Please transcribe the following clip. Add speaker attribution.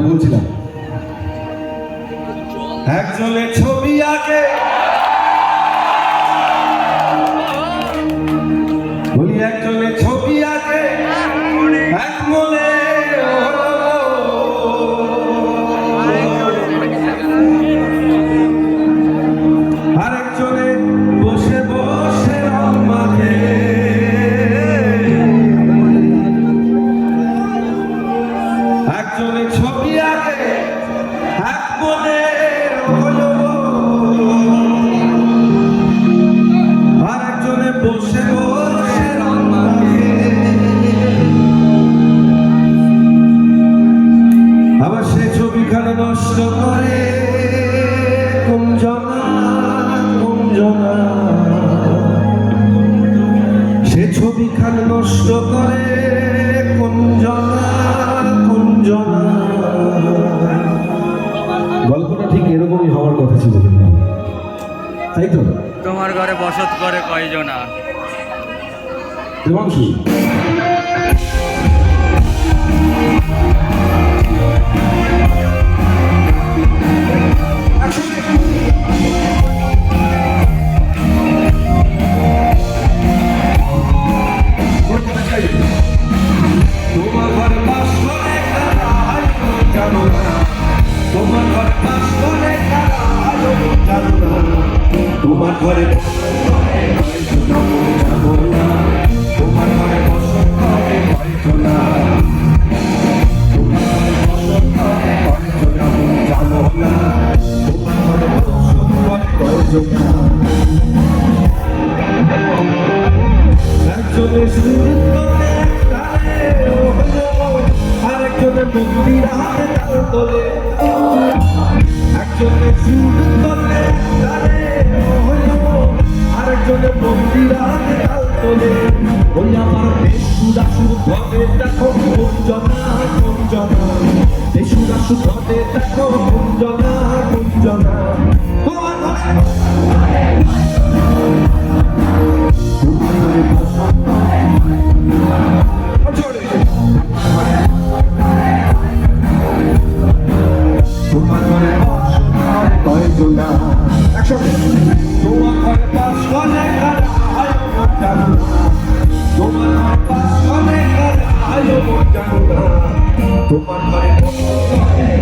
Speaker 1: বলছিলাম একজনে ছবি আঁকে, বলি একজনে ছবি আঁকে এক মনে, আরেকজনে বসে বসে রং মাখে, একজনে ছবি আঁকে এক মনে, আরেকজনে বসে বসে রং মাখে, আবার সে ছবিখানে নষ্ট করে কুঞ্জনা, কুঞ্জনা সে ছবিখানে নষ্ট করে কুঞ্জনা, কুঞ্জনা। গল্পটা ঠিক এরকমই হওয়ার কথা ছিল, তাই তো?
Speaker 2: তোমার ঘরে বসত করে কয়জনা?
Speaker 1: দেবাংশু তোমার ঘরে বাস করে কারা জানো না, তোমার ঘরে বাস করে কারা জানো না, তোমার ঘরে জানো না, তোমার ঘরে বসত করে কয়জনা, তোমার ঘরে বসত করে কয়জনা জানো না, তোমার ঘরে বসত করে কয়জনা। একজনে সুন্দর আরেকজনে মন্দির হাতে তাল তোলে, একজনে সুন্দর আরেকজনে মন্দির হাতে তাল তোলে, ওই আমার বেশুরা সুধে দেখো কুঞ্জনা, কুঞ্জনা বেশুরা সুধে দেখো কুঞ্জনা, কুঞ্জনা। তোমার ঘরে কয়জনা, একসাথে তোমার ঘরে পাস করে কারা জানো না, তোমার ঘরে পাস করে কারা জানো না, তোমার ঘরে জানো না, তোমার ঘরে